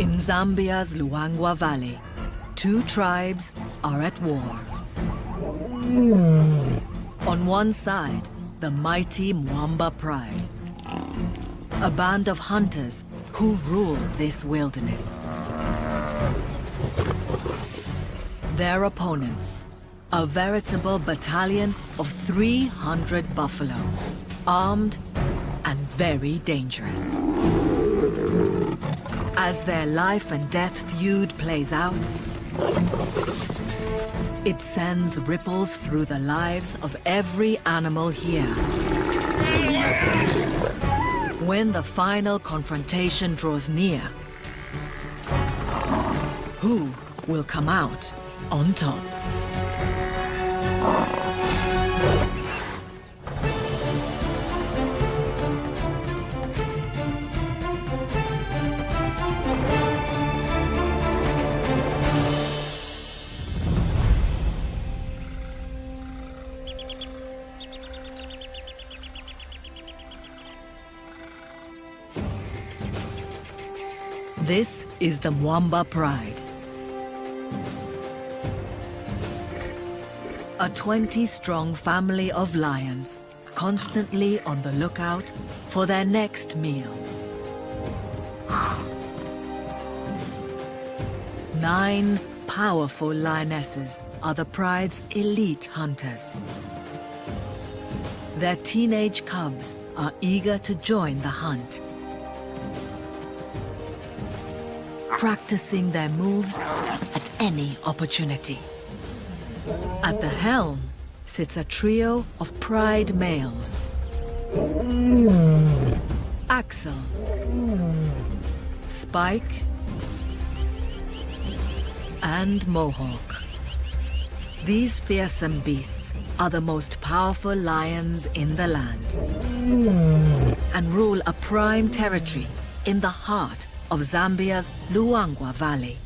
In Zambia's Luangwa Valley, two tribes are at war. On one side, the mighty Mwamba Pride, a band of hunters who rule this wilderness. Their opponents, a veritable battalion of 300 buffalo, armed and very dangerous. As their life and death feud plays out, it sends ripples through the lives of every animal here. When the final confrontation draws near, who will come out on top? This is the Mwamba Pride. A 20-strong family of lions, constantly on the lookout for their next meal. 9 powerful lionesses are the pride's elite hunters. Their teenage cubs are eager to join the hunt, practicing their moves at any opportunity. At the helm sits a trio of pride males: Axel, Spike, and Mohawk. These fearsome beasts are the most powerful lions in the land and rule a prime territory in the heart of Zambia's Luangwa Valley.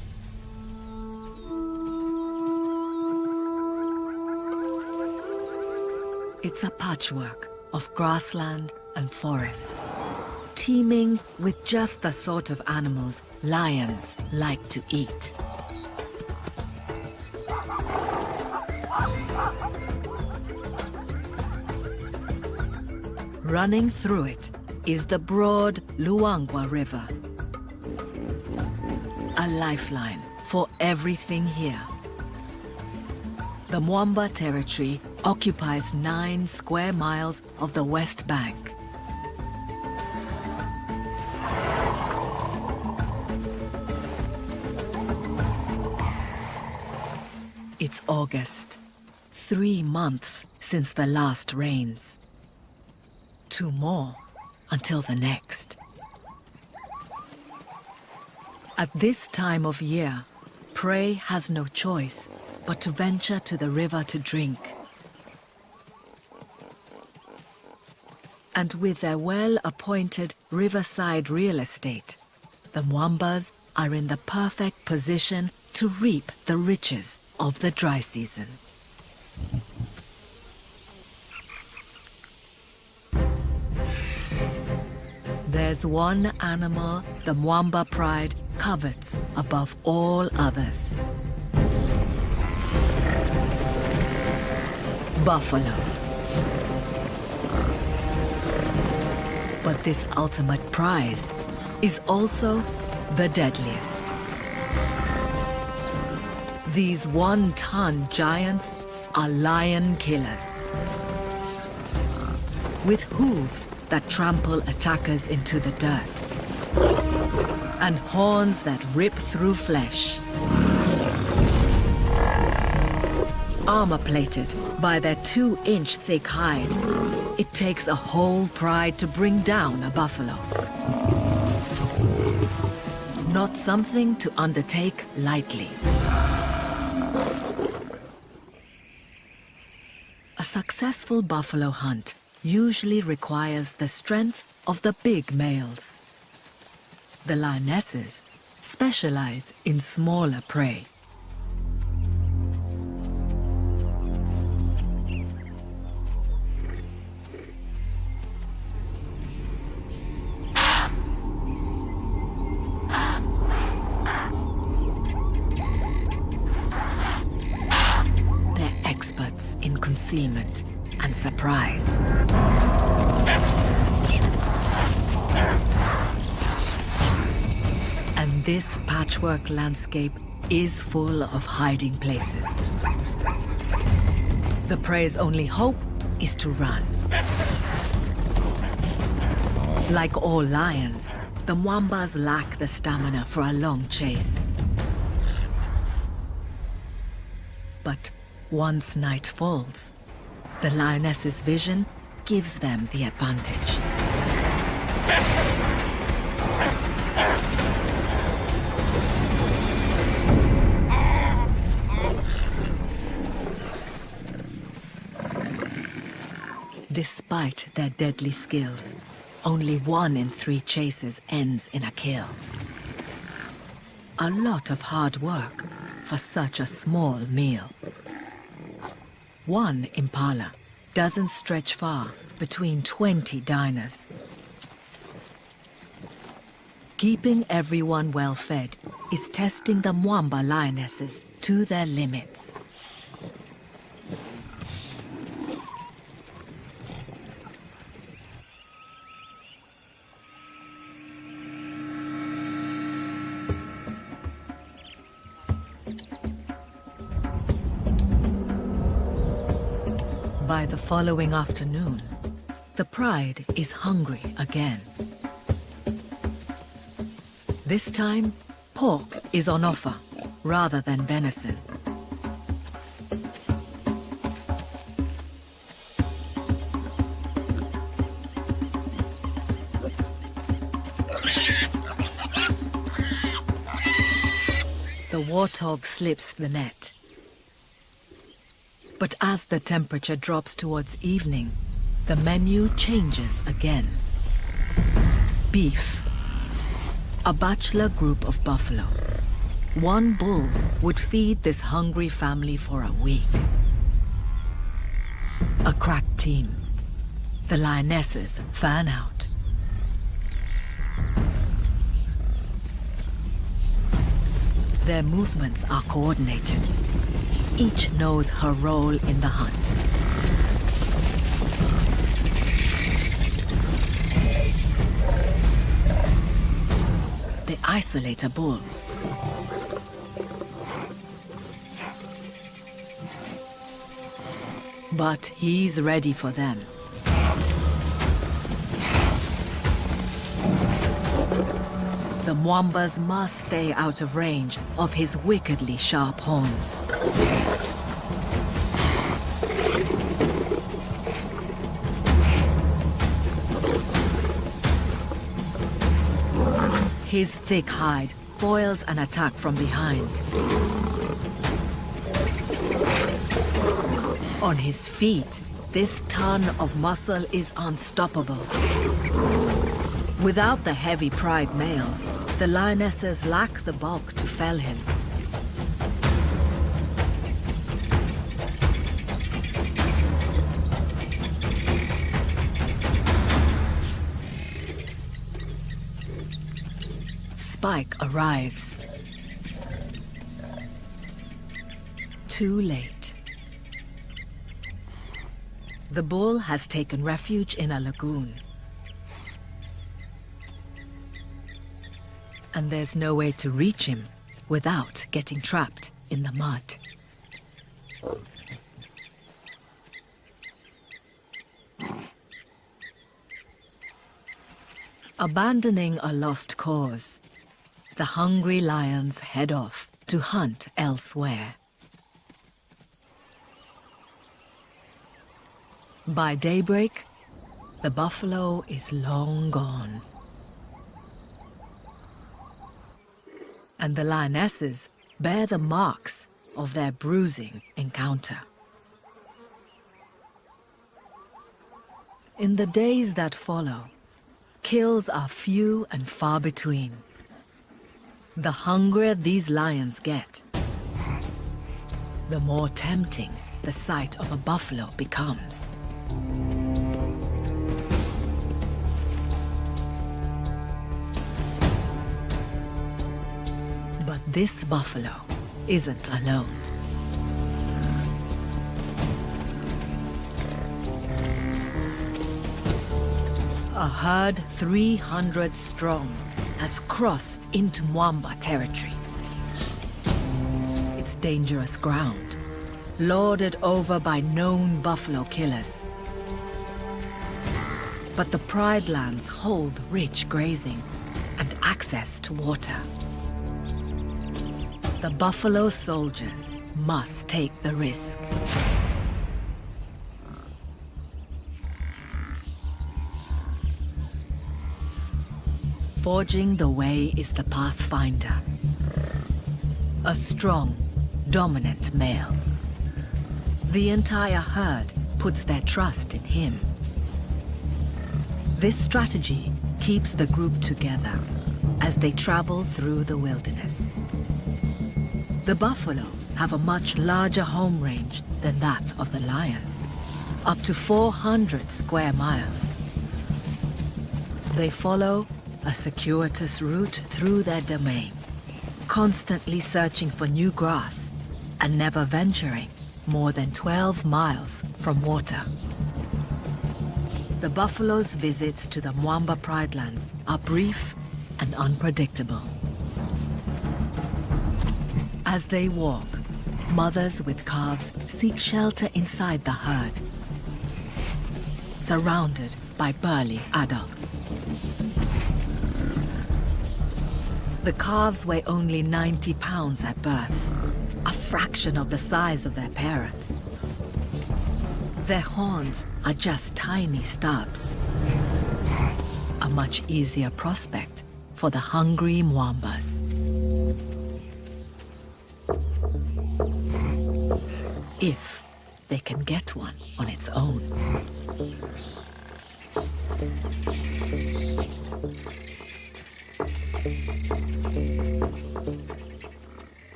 It's a patchwork of grassland and forest, teeming with just the sort of animals lions like to eat. Running through it is the broad Luangwa River, a lifeline for everything here. The Mwamba territory occupies 9 square miles of the West Bank. It's August, 3 months since the last rains. 2 more until the next. At this time of year, prey has no choice but to venture to the river to drink. And with their well-appointed riverside real estate, the Mwambas are in the perfect position to reap the riches of the dry season. There's one animal the Mwamba Pride covets above all others: buffalo. But this ultimate prize is also the deadliest. These 1-ton giants are lion killers, with hooves that trample attackers into the dirt, and horns that rip through flesh. Armor-plated by their 2-inch thick hide, it takes a whole pride to bring down a buffalo. Not something to undertake lightly. A successful buffalo hunt usually requires the strength of the big males. The lionesses specialize in smaller prey. concealment and surprise. And this patchwork landscape is full of hiding places. The prey's only hope is to run. Like all lions, the Mwambas lack the stamina for a long chase. But once night falls, the lioness's vision gives them the advantage. Despite their deadly skills, only 1 in 3 chases ends in a kill. A lot of hard work for such a small meal. One impala doesn't stretch far between 20 diners. Keeping everyone well fed is testing the Mwamba lionesses to their limits. By the following afternoon, the pride is hungry again. This time, pork is on offer rather than venison. The warthog slips the net. But as the temperature drops towards evening, the menu changes again. Beef. A bachelor group of buffalo. 1 bull would feed this hungry family for a week. A crack team. The lionesses fan out. Their movements are coordinated. Each knows her role in the hunt. They isolate a bull. But he's ready for them. The Mwambas must stay out of range of his wickedly sharp horns. His thick hide foils an attack from behind. On his feet, this ton of muscle is unstoppable. Without the heavy pride males, the lionesses lack the bulk to fell him. Spike arrives. Too late. The bull has taken refuge in a lagoon. And there's no way to reach him without getting trapped in the mud. Abandoning a lost cause, the hungry lions head off to hunt elsewhere. By daybreak, the buffalo is long gone. And the lionesses bear the marks of their bruising encounter. In the days that follow, kills are few and far between. The hungrier these lions get, the more tempting the sight of a buffalo becomes. But this buffalo isn't alone. A herd 300 strong has crossed into Mwamba territory. It's dangerous ground, lorded over by known buffalo killers. But the Pride lands hold rich grazing and access to water. The buffalo soldiers must take the risk. Forging the way is the pathfinder. A strong, dominant male. The entire herd puts their trust in him. This strategy keeps the group together as they travel through the wilderness. The buffalo have a much larger home range than that of the lions, up to 400 square miles. They follow a circuitous route through their domain, constantly searching for new grass and never venturing more than 12 miles from water. The buffalo's visits to the Mwamba Pride lands are brief and unpredictable. As they walk, mothers with calves seek shelter inside the herd, surrounded by burly adults. The calves weigh only 90 pounds at birth, a fraction of the size of their parents. Their horns are just tiny stubs, a much easier prospect for the hungry Mwambas. If they can get one on its own.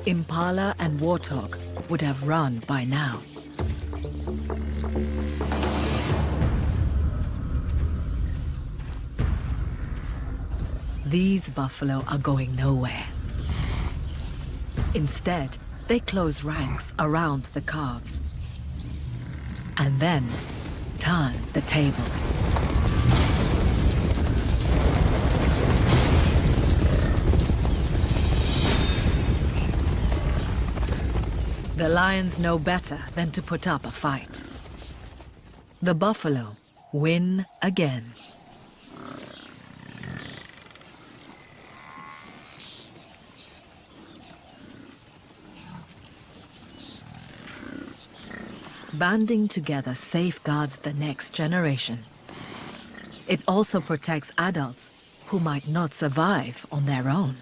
Impala and warthog would have run by now. These buffalo are going nowhere. Instead, they close ranks around the calves and then turn the tables. The lions know better than to put up a fight. The buffalo win again. Banding together safeguards the next generation. It also protects adults who might not survive on their own.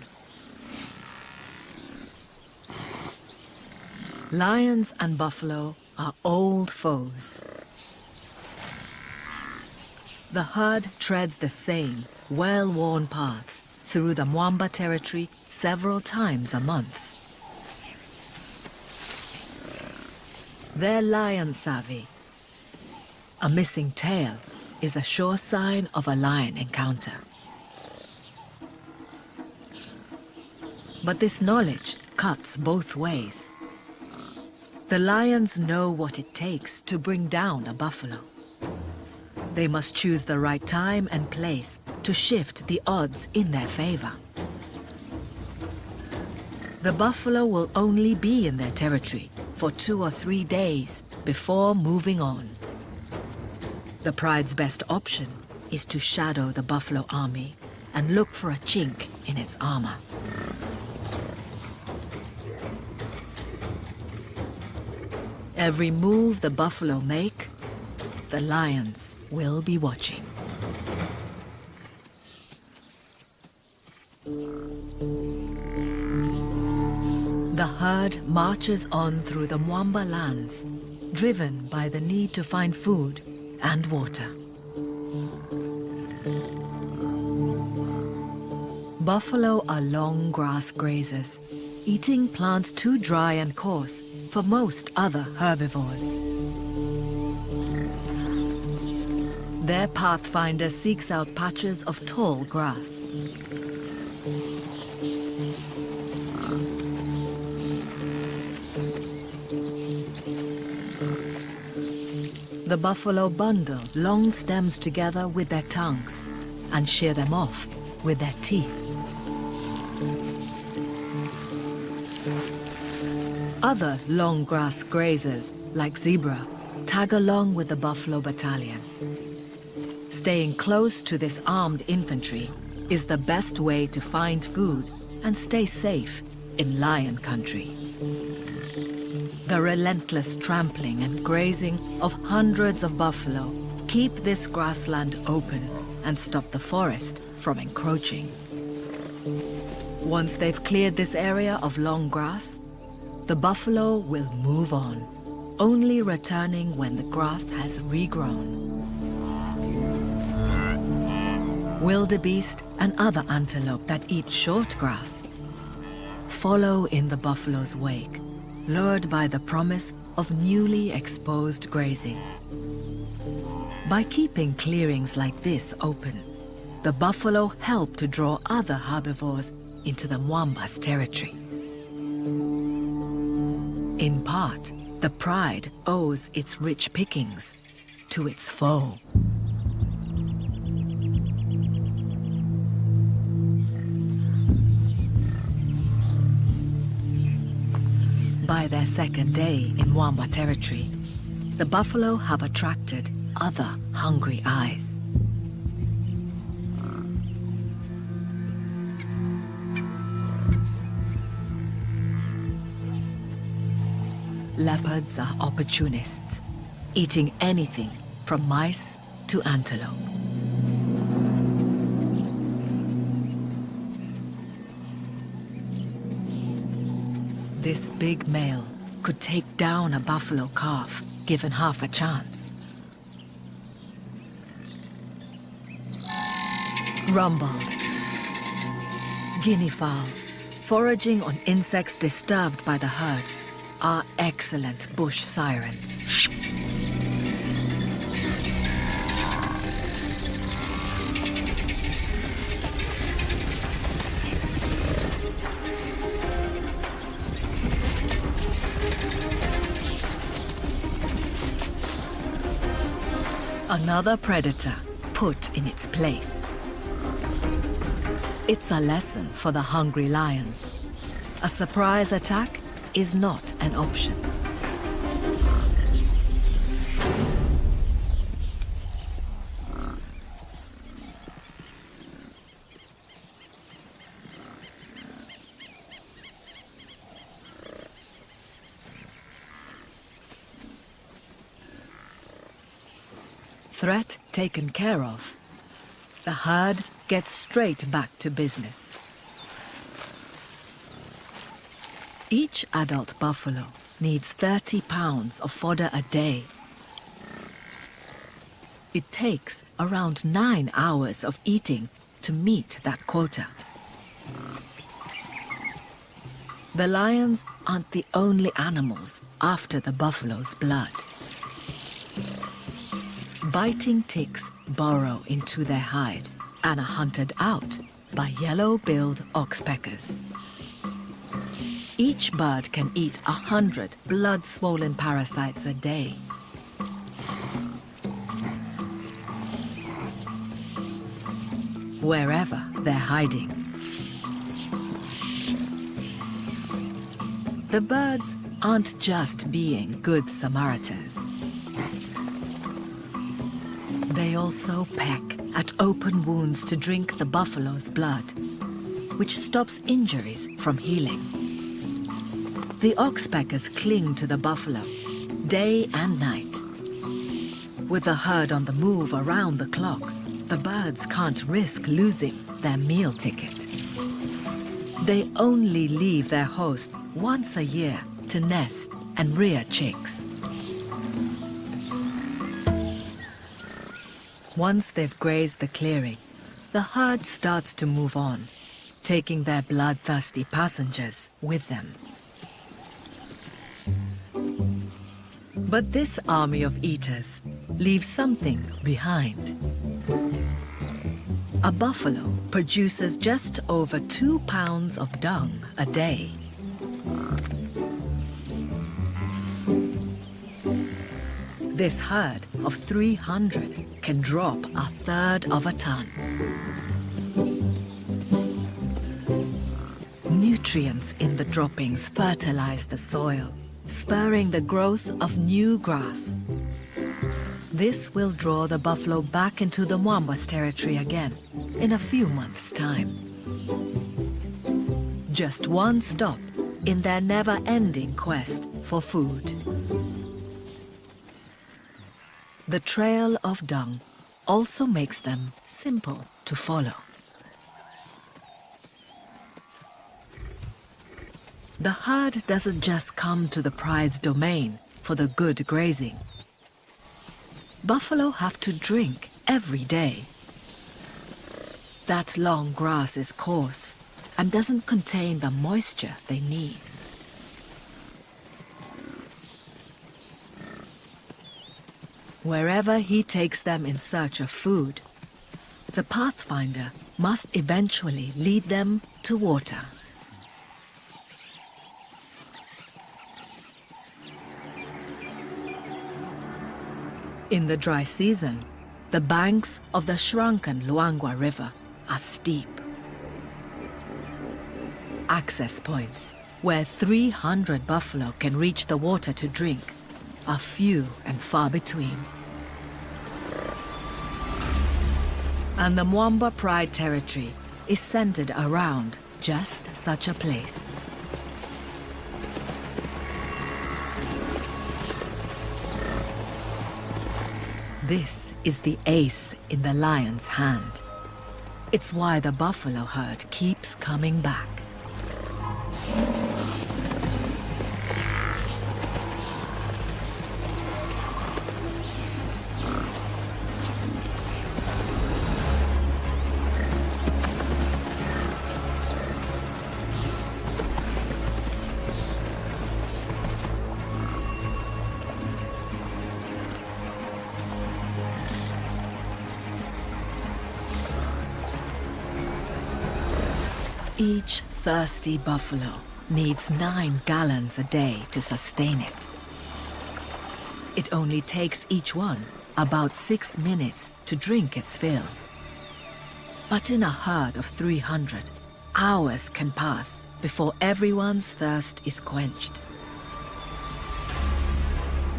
Lions and buffalo are old foes. The herd treads the same well-worn paths through the Mwamba territory several times a month. They're lion savvy. A missing tail is a sure sign of a lion encounter. But this knowledge cuts both ways. The lions know what it takes to bring down a buffalo. They must choose the right time and place to shift the odds in their favor. The buffalo will only be in their territory for 2 or 3 days before moving on. The pride's best option is to shadow the buffalo army and look for a chink in its armor. Every move the buffalo make, the lions will be watching. The herd marches on through the Mwamba lands, driven by the need to find food and water. Buffalo are long grass grazers, eating plants too dry and coarse for most other herbivores. Their pathfinder seeks out patches of tall grass. The buffalo bundle long stems together with their tongues and shear them off with their teeth. Other long grass grazers, like zebra, tag along with the buffalo battalion. Staying close to this armed infantry is the best way to find food and stay safe in lion country. The relentless trampling and grazing of hundreds of buffalo keep this grassland open and stop the forest from encroaching. Once they've cleared this area of long grass, the buffalo will move on, only returning when the grass has regrown. Wildebeest and other antelope that eat short grass follow in the buffalo's wake, lured by the promise of newly exposed grazing. By keeping clearings like this open, the buffalo help to draw other herbivores into the Mwamba's territory. In part, the pride owes its rich pickings to its foe. By their second day in Mwamba territory, the buffalo have attracted other hungry eyes. Leopards are opportunists, eating anything from mice to antelope. This big male could take down a buffalo calf, given half a chance. Rumbled, guinea fowl, foraging on insects disturbed by the herd, are excellent bush sirens. Another predator put in its place. It's a lesson for the hungry lions. A surprise attack is not an option. Threat taken care of, the herd gets straight back to business. Each adult buffalo needs 30 pounds of fodder a day. It takes around 9 hours of eating to meet that quota. The lions aren't the only animals after the buffalo's blood. Biting ticks burrow into their hide and are hunted out by yellow-billed oxpeckers. Each bird can eat 100 blood-swollen parasites a day. Wherever they're hiding. The birds aren't just being good Samaritans. They also peck at open wounds to drink the buffalo's blood, which stops injuries from healing. The oxpeckers cling to the buffalo, day and night. With the herd on the move around the clock, the birds can't risk losing their meal ticket. They only leave their host once a year to nest and rear chicks. Once they've grazed the clearing, the herd starts to move on, taking their bloodthirsty passengers with them. But this army of eaters leave something behind. A buffalo produces just over 2 pounds of dung a day. This herd of 300 can drop a third of a ton. Nutrients in the droppings fertilize the soil, spurring the growth of new grass. This will draw the buffalo back into the Mwamba's territory again in a few months' time. Just one stop in their never-ending quest for food. The trail of dung also makes them simple to follow. The herd doesn't just come to the pride's domain for the good grazing. Buffalo have to drink every day. That long grass is coarse and doesn't contain the moisture they need. Wherever he takes them in search of food, the pathfinder must eventually lead them to water. In the dry season, the banks of the shrunken Luangwa River are steep. Access points where 300 buffalo can reach the water to drink are few and far between. And the Mwamba Pride territory is centered around just such a place. This is the ace in the lion's hand. It's why the buffalo herd keeps coming back. Each thirsty buffalo needs 9 gallons a day to sustain it. It only takes each one about 6 minutes to drink its fill. But in a herd of 300, hours can pass before everyone's thirst is quenched.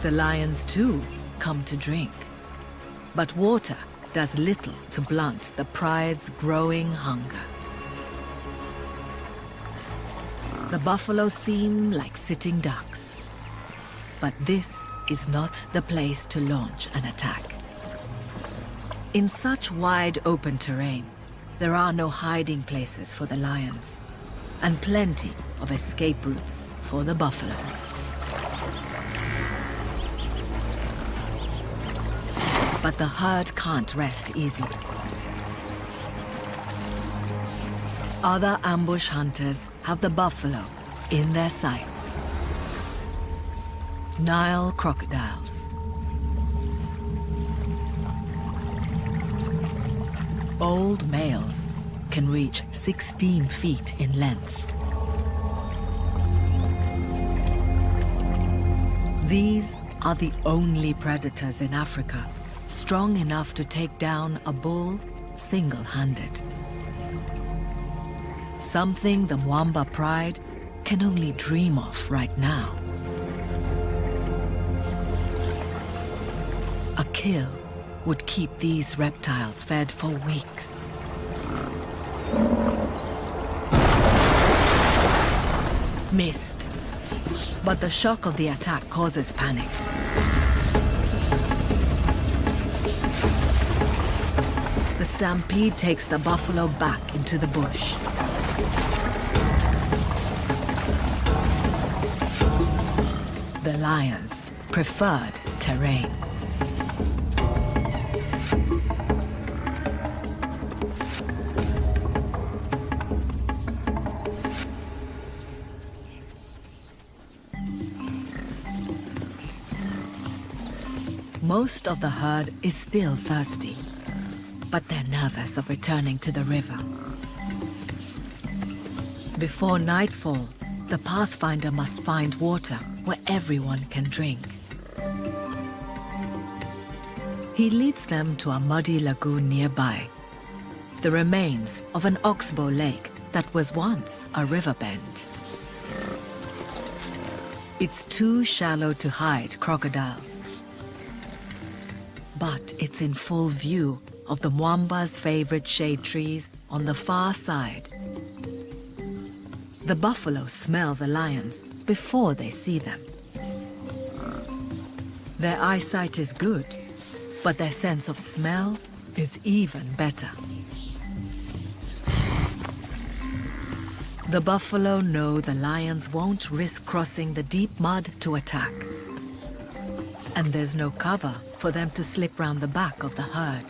The lions too come to drink, but water does little to blunt the pride's growing hunger. The buffalo seem like sitting ducks, but this is not the place to launch an attack. In such wide open terrain, there are no hiding places for the lions, and plenty of escape routes for the buffalo. But the herd can't rest easy. Other ambush hunters have the buffalo in their sights. Nile crocodiles. Old males can reach 16 feet in length. These are the only predators in Africa strong enough to take down a bull single-handed. Something the Mwamba Pride can only dream of right now. A kill would keep these reptiles fed for weeks. Missed. But the shock of the attack causes panic. The stampede takes the buffalo back into the bush. The lion's preferred terrain. Most of the herd is still thirsty, but they're nervous of returning to the river. Before nightfall, the pathfinder must find water where everyone can drink. He leads them to a muddy lagoon nearby, the remains of an oxbow lake that was once a riverbend. It's too shallow to hide crocodiles, but it's in full view of the Mwamba's favorite shade trees on the far side. The buffalo smell the lions before they see them. Their eyesight is good, but their sense of smell is even better. The buffalo know the lions won't risk crossing the deep mud to attack. And there's no cover for them to slip round the back of the herd.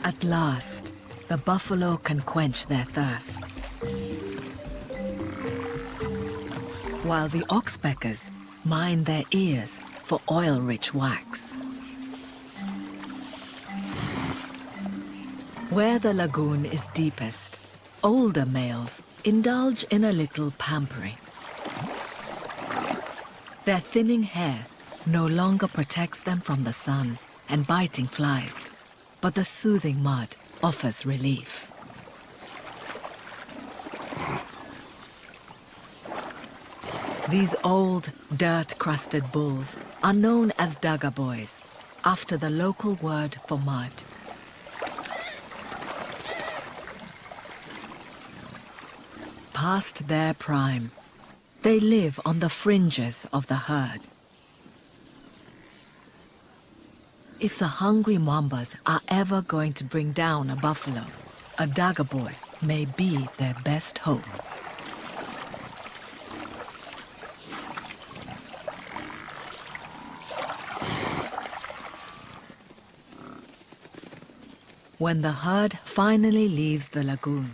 At last, the buffalo can quench their thirst, while the oxpeckers mine their ears for oil-rich wax. Where the lagoon is deepest, older males indulge in a little pampering. Their thinning hair no longer protects them from the sun and biting flies, but the soothing mud offers relief. These old, dirt-crusted bulls are known as Daga boys, after the local word for mud. Past their prime, they live on the fringes of the herd. If the hungry Mwambas are ever going to bring down a buffalo, a Daga boy may be their best hope. When the herd finally leaves the lagoon,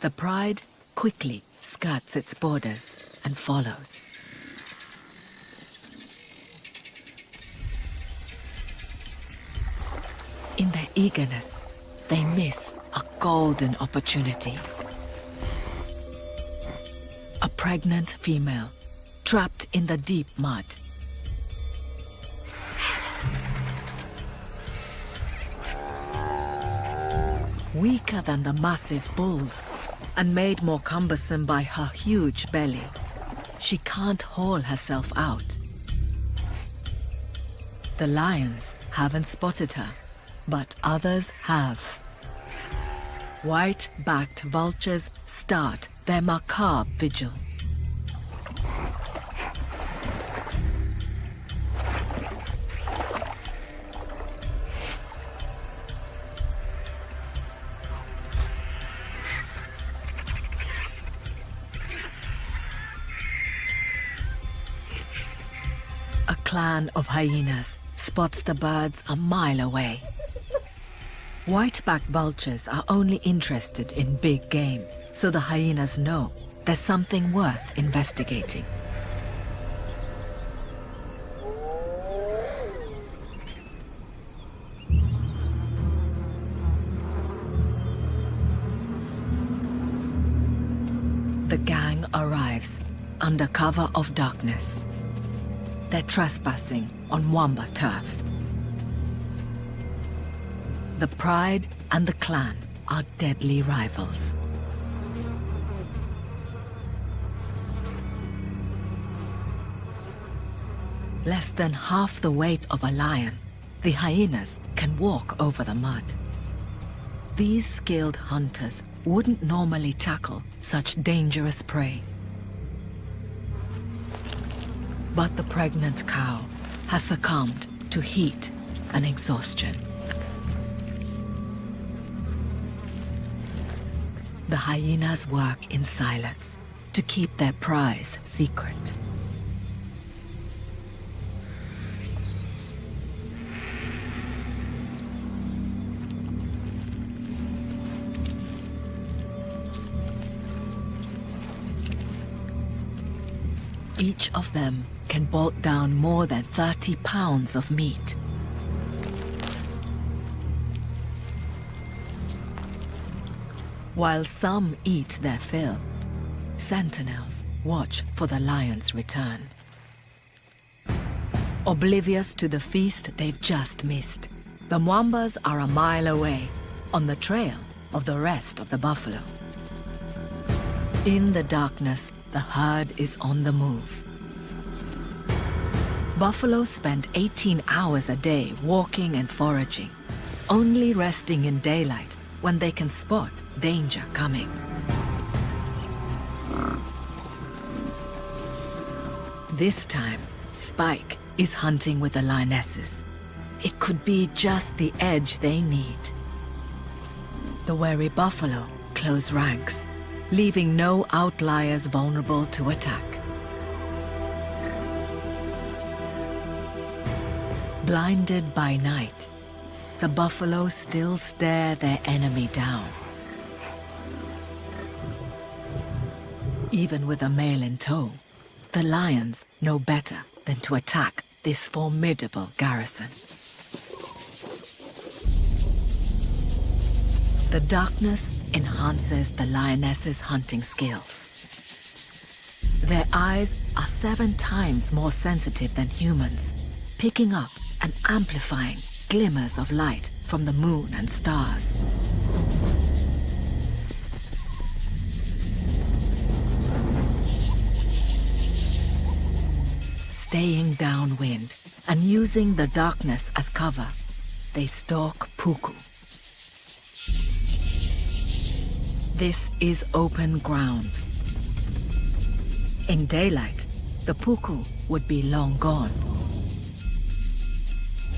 the pride quickly skirts its borders and follows. In their eagerness, they miss a golden opportunity. A pregnant female trapped in the deep mud. Weaker than the massive bulls, and made more cumbersome by her huge belly, she can't haul herself out. The lions haven't spotted her, but others have. White-backed vultures start their macabre vigil. A clan of hyenas spots the birds a mile away. White-backed vultures are only interested in big game, so the hyenas know there's something worth investigating. The gang arrives under cover of darkness. They're trespassing on Mwamba turf. The pride and the clan are deadly rivals. Less than half the weight of a lion, the hyenas can walk over the mud. These skilled hunters wouldn't normally tackle such dangerous prey. But the pregnant cow has succumbed to heat and exhaustion. The hyenas work in silence to keep their prize secret. Each of them can bolt down more than 30 pounds of meat. While some eat their fill, sentinels watch for the lion's return. Oblivious to the feast they've just missed, the Mwambas are a mile away, on the trail of the rest of the buffalo. In the darkness, the herd is on the move. Buffalo spend 18 hours a day walking and foraging, only resting in daylight when they can spot danger coming. This time, Spike is hunting with the lionesses. It could be just the edge they need. The wary buffalo close ranks, leaving no outliers vulnerable to attack. Blinded by night, the buffalo still stare their enemy down. Even with a male in tow, the lions know better than to attack this formidable garrison. The darkness enhances the lioness's hunting skills. Their eyes are 7 times more sensitive than humans, picking up and amplifying glimmers of light from the moon and stars. Staying downwind and using the darkness as cover, they stalk puku. This is open ground. In daylight, the puku would be long gone.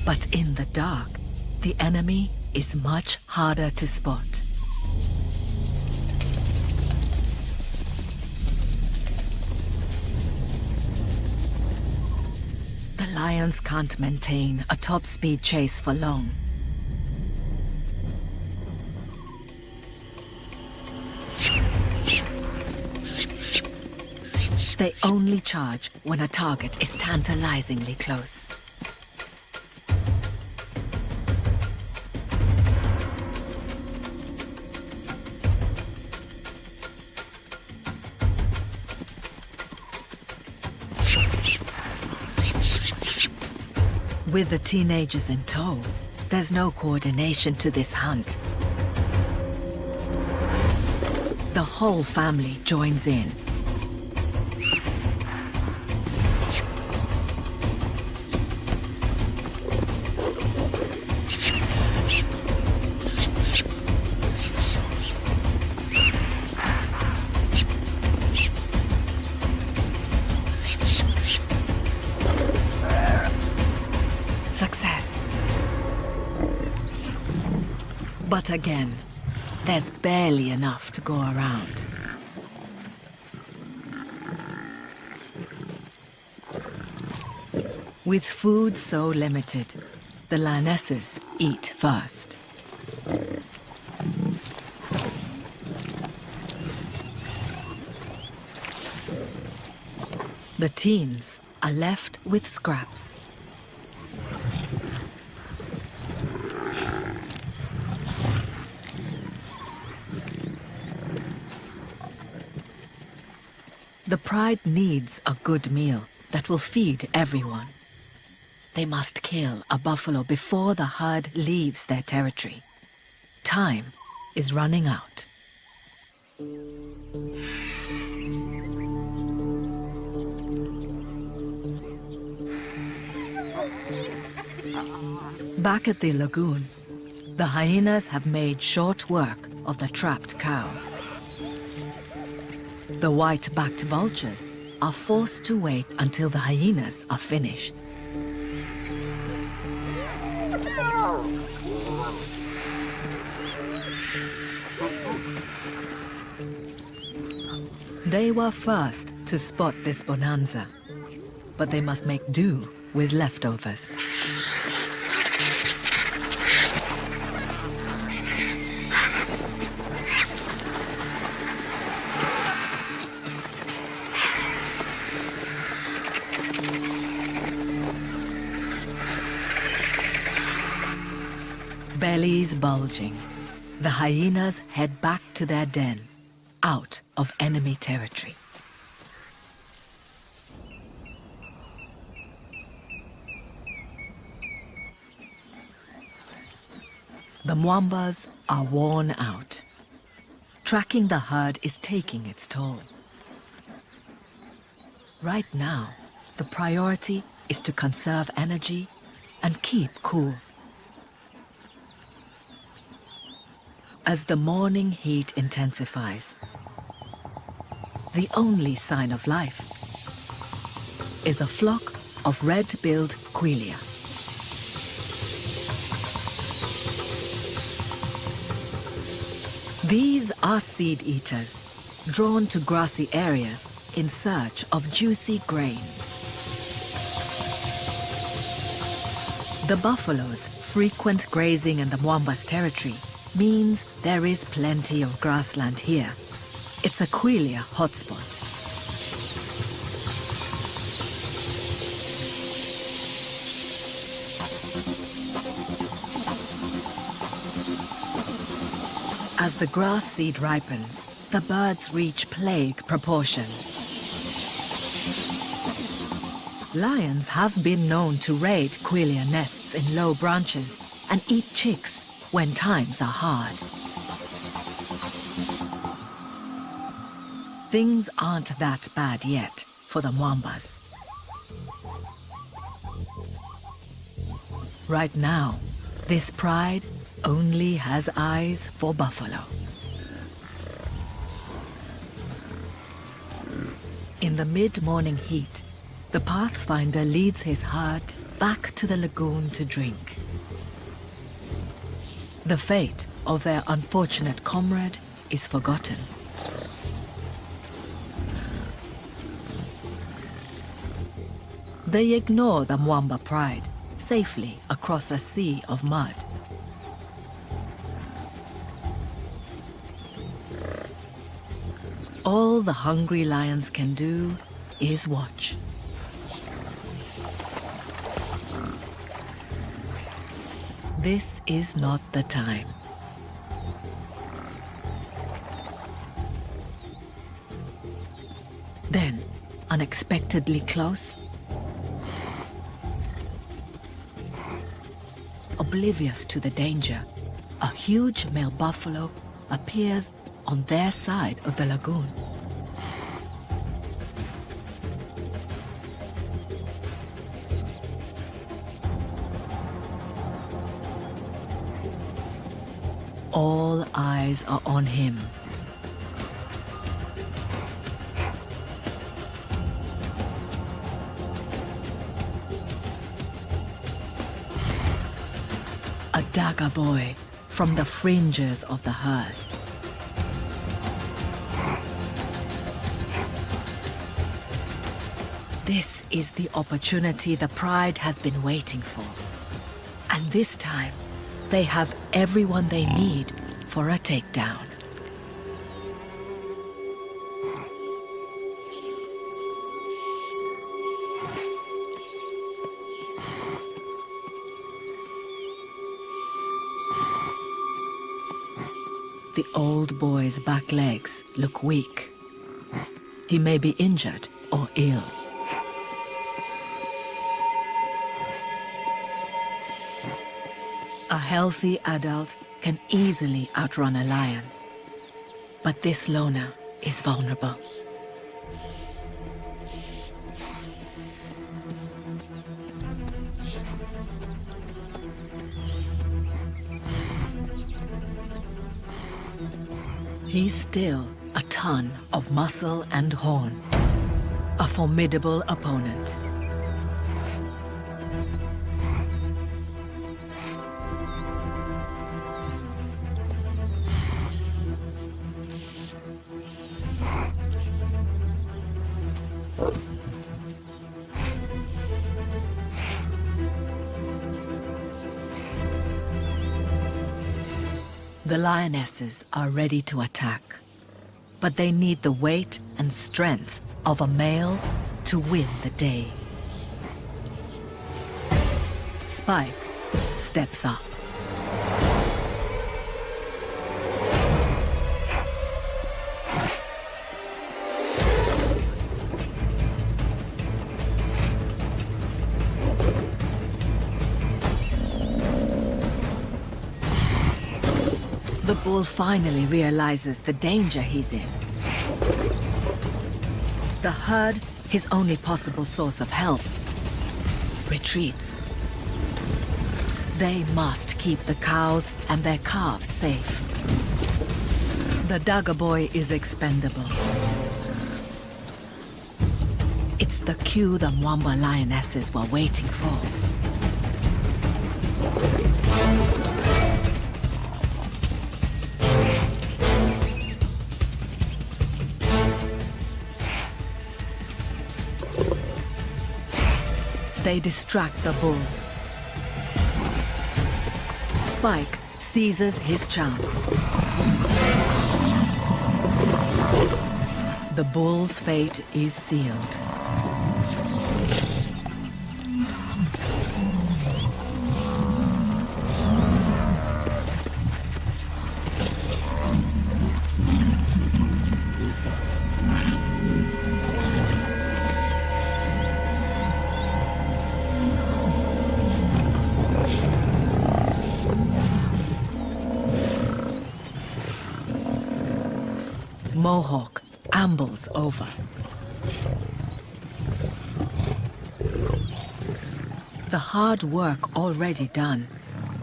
But in the dark, the enemy is much harder to spot. The lions can't maintain a top-speed chase for long. They only charge when a target is tantalizingly close. With the teenagers in tow, there's no coordination to this hunt. The whole family joins in. But again, there's barely enough to go around. With food so limited, the lionesses eat first. The teens are left with scraps. The pride needs a good meal that will feed everyone. They must kill a buffalo before the herd leaves their territory. Time is running out. Back at the lagoon, the hyenas have made short work of the trapped cow. The white-backed vultures are forced to wait until the hyenas are finished. They were first to spot this bonanza, but they must make do with leftovers. bellies bulging, the hyenas head back to their den, out of enemy territory. The Mwambas are worn out. Tracking the herd is taking its toll. Right now, the priority is to conserve energy and keep cool. As the morning heat intensifies, the only sign of life is a flock of red-billed quelea. These are seed eaters, drawn to grassy areas in search of juicy grains. The buffalo's frequent grazing in the Mwamba's territory means there is plenty of grassland here. It's a quelea hotspot. As the grass seed ripens, the birds reach plague proportions. Lions have been known to raid quelea nests in low branches and eat chicks when times are hard. Things aren't that bad yet for the Mwambas. Right now, this pride only has eyes for buffalo. In the mid-morning heat, the pathfinder leads his herd back to the lagoon to drink. The fate of their unfortunate comrade is forgotten. They ignore the Mwamba pride safely across a sea of mud. All the hungry lions can do is watch. This is not the time. Then, unexpectedly close, oblivious to the danger, a huge male buffalo appears on their side of the lagoon. All eyes are on him. A dagger boy from the fringes of the herd. This is the opportunity the pride has been waiting for. And this time, they have everyone they need for a takedown. The old boy's back legs look weak. He may be injured or ill. A healthy adult can easily outrun a lion. But this loner is vulnerable. He's still a ton of muscle and horn, a formidable opponent. The lionesses are ready to attack, but they need the weight and strength of a male to win the day. Spike steps up. bull finally realizes the danger he's in. The herd, his only possible source of help, retreats. They must keep the cows and their calves safe. The dagger boy is expendable. It's the cue the Mwamba lionesses were waiting for. They distract the bull. Spike seizes his chance. The bull's fate is sealed. Mohawk ambles over. The hard work already done,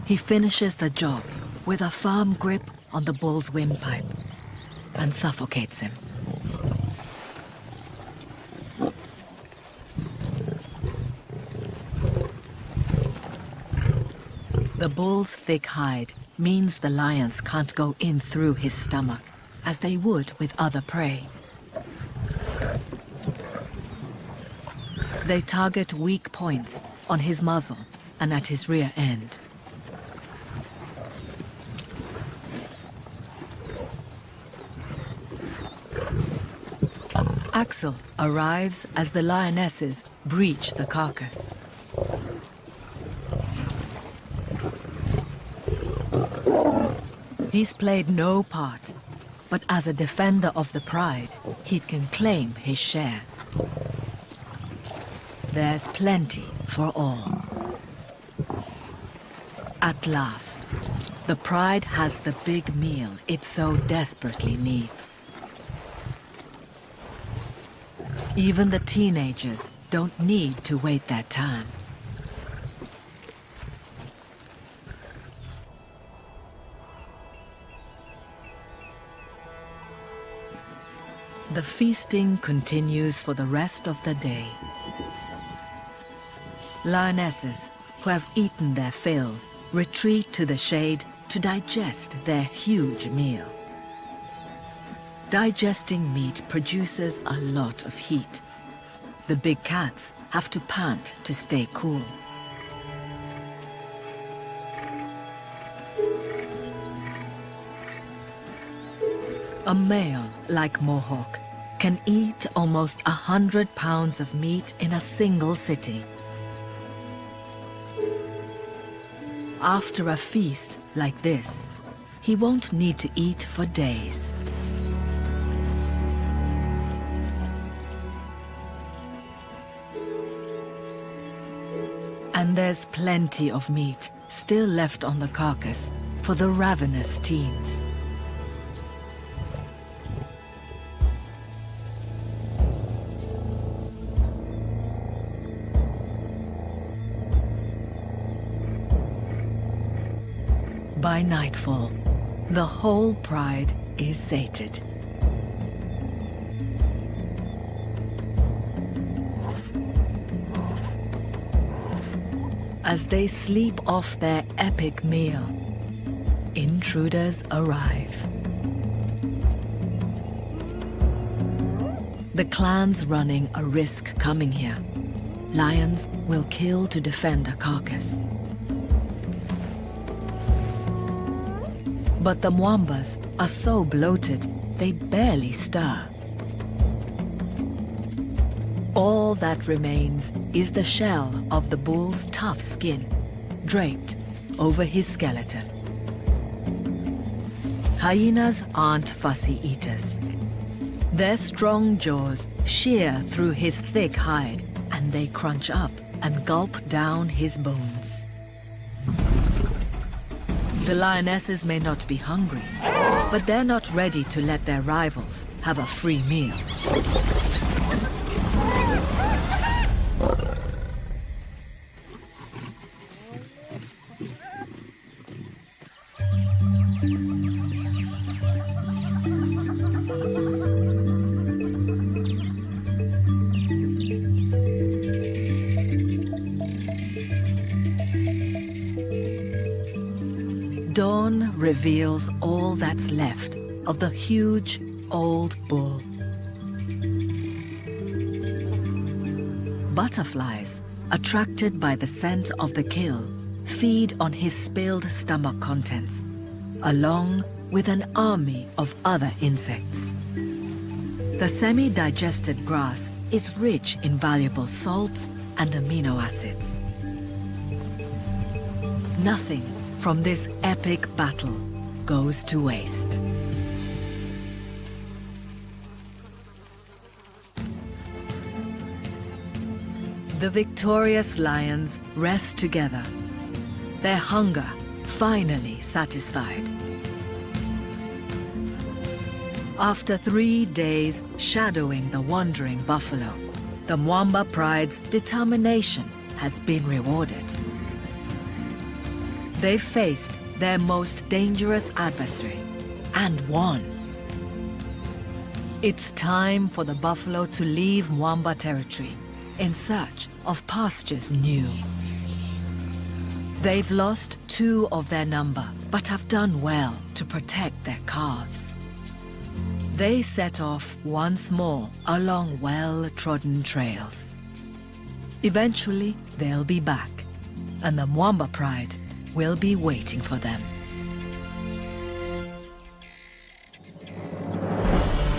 he finishes the job with a firm grip on the bull's windpipe and suffocates him. The bull's thick hide means the lions can't go in through his stomach, as they would with other prey. They target weak points on his muzzle and at his rear end. Axel arrives as the lionesses breach the carcass. He's played no part, but as a defender of the pride, he can claim his share. There's plenty for all. At last, the pride has the big meal it so desperately needs. Even the teenagers don't need to wait their turn. The feasting continues for the rest of the day. Lionesses who have eaten their fill retreat to the shade to digest their huge meal. Digesting meat produces a lot of heat. The big cats have to pant to stay cool. A male like Mohawk can eat almost 100 pounds of meat in a single sitting. After a feast like this, he won't need to eat for days. And there's plenty of meat still left on the carcass for the ravenous teens. By nightfall, the whole pride is sated. As they sleep off their epic meal, intruders arrive. The clan's running a risk coming here. Lions will kill to defend a carcass. But the Mwambas are so bloated, they barely stir. All that remains is the shell of the bull's tough skin, draped over his skeleton. Hyenas aren't fussy eaters. Their strong jaws shear through his thick hide, and they crunch up and gulp down his bones. The lionesses may not be hungry, but they're not ready to let their rivals have a free meal. Dawn reveals all that's left of the huge old bull. Butterflies, attracted by the scent of the kill, feed on his spilled stomach contents, along with an army of other insects. The semi-digested grass is rich in valuable salts and amino acids. Nothing from this epic battle goes to waste. The victorious lions rest together, their hunger finally satisfied. After 3 days shadowing the wandering buffalo, the Mwamba pride's determination has been rewarded. They faced their most dangerous adversary and won. It's time for the buffalo to leave Mwamba territory in search of pastures new. They've lost 2 of their number, but have done well to protect their calves. They set off once more along well-trodden trails. Eventually, they'll be back, and the Mwamba pride will be waiting for them.